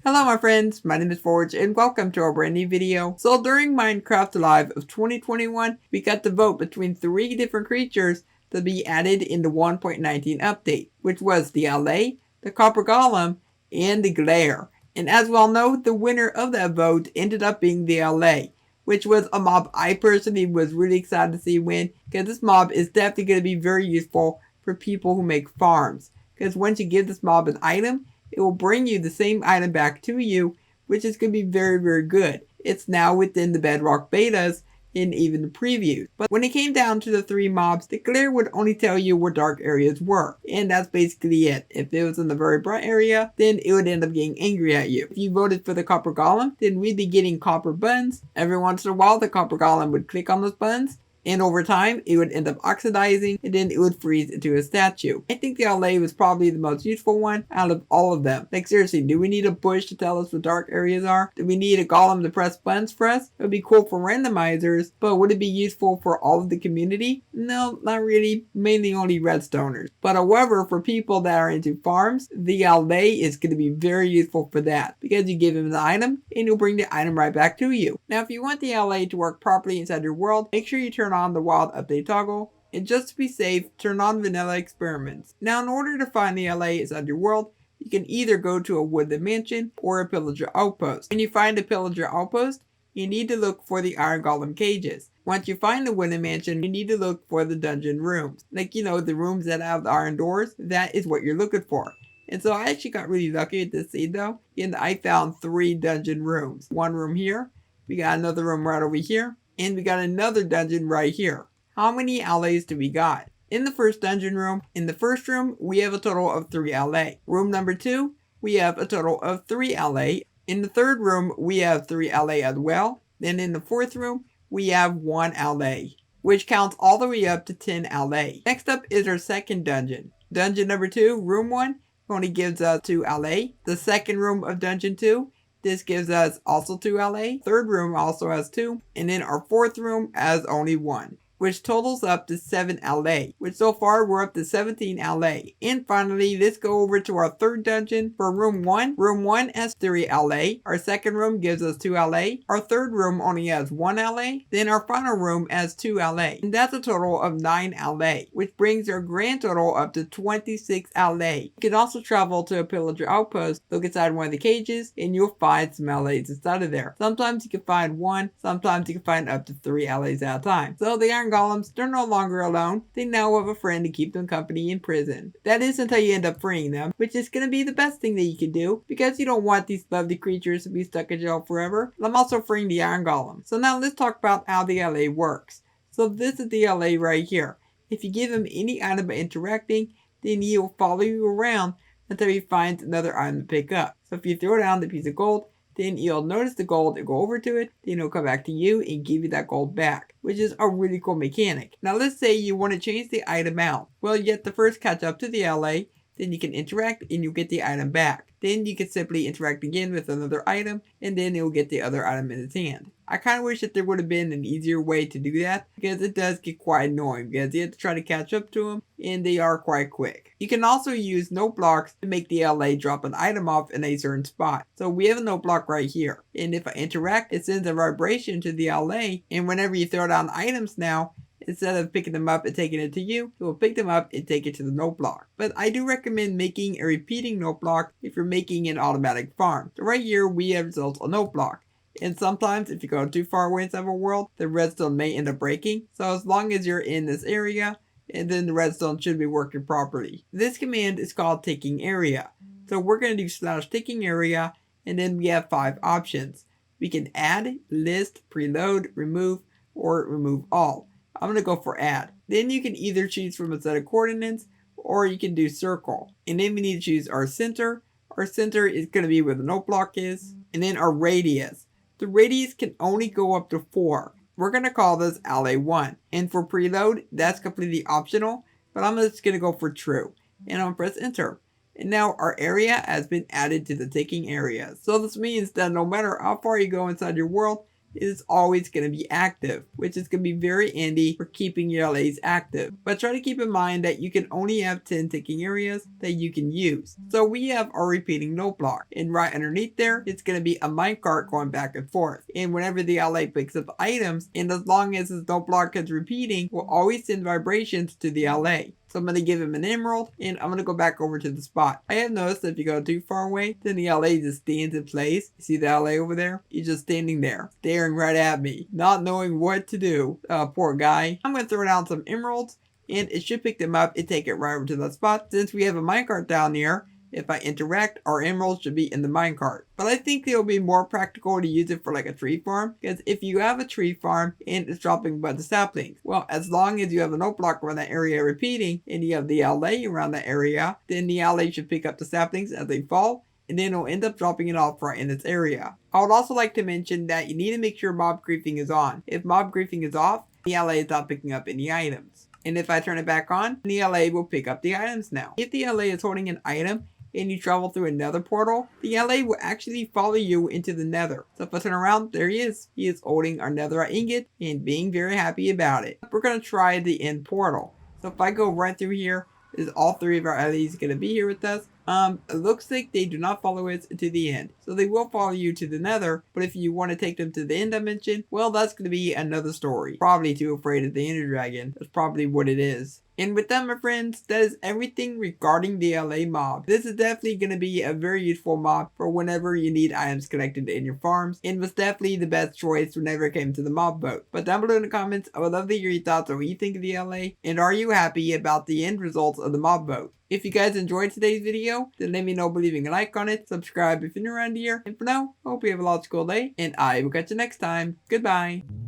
Hello my friends, my name is Forge and welcome to our brand new video. So during Minecraft Live of 2021, we got to vote between 3 different creatures to be added in the 1.19 update, which was the Allay, the Copper Golem, and the Glare. And as we all know, the winner of that vote ended up being the Allay, which was a mob I personally was really excited to see win, because this mob is definitely going to be very useful for people who make farms. Because once you give this mob an item, it will bring you the same item back to you, which is going to be very, very good. It's now within the Bedrock betas and even the previews. But when it came down to the 3 mobs, the glare would only tell you where dark areas were. And that's basically it. If it was in the very bright area, then it would end up getting angry at you. If you voted for the Copper Golem, then we'd be getting copper buttons. Every once in a while, the Copper Golem would click on those buttons, and over time, it would end up oxidizing, and then it would freeze into a statue. I think the Allay was probably the most useful one out of all of them. Like seriously, do we need a bush to tell us what dark areas are? Do we need a golem to press buttons for us? It would be cool for randomizers, but would it be useful for all of the community? No, not really. Mainly only redstoners. But however, for people that are into farms, the Allay is going to be very useful for that, because you give him the item, and he'll bring the item right back to you. Now, if you want the Allay to work properly inside your world, make sure you turn on the wild update toggle, and just to be safe, turn on vanilla experiments. Now, in order to find the Allay inside your world, you can either go to a woodland mansion or a pillager outpost. When you find a pillager outpost, you need to look for the iron golem cages. Once you find the woodland mansion, you need to look for the dungeon rooms. Like, you know, the rooms that have the iron doors, that is what you're looking for. And so I actually got really lucky at this scene though, and I found 3 dungeon rooms. One room here, we got another room right over here, and we got another dungeon right here. How many Allays do we got? In the first dungeon room, in the first room, we have a total of 3 Allay. Room number 2, we have a total of 3 Allay. In the third room, we have 3 Allay as well. Then in the fourth room, we have 1 Allay, which counts all the way up to 10 Allay. Next up is our second dungeon. Dungeon number 2, room 1, only gives us 2 Allay. The second room of dungeon 2, this gives us also 2 Allay. Third room also has 2. And then our fourth room has only 1, which totals up to 7 Allay, which so far we're up to 17 Allay. And finally, let's go over to our third dungeon for room 1. Room 1 has 3 Allay. Our second room gives us 2 Allay. Our third room only has 1 Allay. Then our final room has 2 Allay. And that's a total of 9 Allay, which brings our grand total up to 26 Allay. You can also travel to a pillager outpost, look inside one of the cages, and you'll find some Allays inside of there. Sometimes you can find 1, sometimes you can find up to 3 Allays at a time. So the iron golems, they're no longer alone. They now have a friend to keep them company in prison. That is until you end up freeing them, which is going to be the best thing that you can do, because you don't want these lovely creatures to be stuck in jail forever. I'm also freeing the iron golem. So now let's talk about how the Allay works. So this is the Allay right here. If you give him any item by interacting, then he'll follow you around until he finds another item to pick up. So if you throw down the piece of gold, then you'll notice the gold and go over to it, then it'll come back to you and give you that gold back, which is a really cool mechanic. Now let's say you want to change the item out. Well, you have to first catch up to the Allay, then you can interact and you'll get the item back. Then you can simply interact again with another item, and then you'll get the other item in its hand. I kind of wish that there would have been an easier way to do that, because it does get quite annoying, because you have to try to catch up to them, and they are quite quick. You can also use note blocks to make the Allay drop an item off in a certain spot. So we have a note block right here, and if I interact, it sends a vibration to the Allay, and whenever you throw down items now, instead of picking them up and taking it to you, it will pick them up and take it to the note block. But I do recommend making a repeating note block if you're making an automatic farm. So right here, we have built a note block. And sometimes if you go too far away inside a world, the redstone may end up breaking. So as long as you're in this area, and then the redstone should be working properly. This command is called ticking area. So we're going to do /ticking area, and then we have 5 options. We can add, list, preload, remove, or remove all. I'm going to go for add. Then you can either choose from a set of coordinates, or you can do circle. And then we need to choose our center. Our center is going to be where the note block is. And then our radius. The radius can only go up to 4. We're going to call this Allay 1. And for preload, that's completely optional, but I'm just going to go for true. And I'm going to press enter. And now our area has been added to the ticking area. So this means that no matter how far you go inside your world, is always going to be active, which is going to be very handy for keeping your Allays active. But try to keep in mind that you can only have 10 ticking areas that you can use. So we have our repeating note block, and right underneath there, it's going to be a minecart going back and forth. And whenever the Allay picks up items, and as long as his note block is repeating, we'll always send vibrations to the Allay. So I'm going to give him an emerald, and I'm going to go back over to the spot. I have noticed that if you go too far away, then the Allay just stands in place. You see the Allay over there? He's just standing there, staring right at me, not knowing what to do. Poor guy. I'm going to throw down some emeralds, and it should pick them up and take it right over to that spot. Since we have a minecart down here, if I interact, our emeralds should be in the minecart. But I think it'll be more practical to use it for like a tree farm, because if you have a tree farm and it's dropping by the saplings, well, as long as you have a note block around that area repeating and you have the Allay around that area, then the Allay should pick up the saplings as they fall, and then it'll end up dropping it off right in its area. I would also like to mention that you need to make sure mob griefing is on. If mob griefing is off, the Allay is not picking up any items. And if I turn it back on, the Allay will pick up the items now. If the Allay is holding an item, and you travel through another portal, the Allay will actually follow you into the nether. So if I turn around, there he is. He is holding our netherite ingot and being very happy about it. We're going to try the end portal. So if I go right through here, is all three of our Allays going to be here with us? It looks like they do not follow us to the end. So they will follow you to the nether, but if you want to take them to the end dimension, well, that's going to be another story. Probably too afraid of the ender dragon. That's probably what it is. And with that, my friends, that is everything regarding the Allay mob. This is definitely going to be a very useful mob for whenever you need items collected in your farms, and was definitely the best choice whenever it came to the mob vote. But down below in the comments, I would love to hear your thoughts on what you think of the Allay, and are you happy about the end results of the mob vote? If you guys enjoyed today's video, then let me know by leaving a like on it, subscribe if you're new around here, and for now, I hope you have a logical day, and I will catch you next time. Goodbye!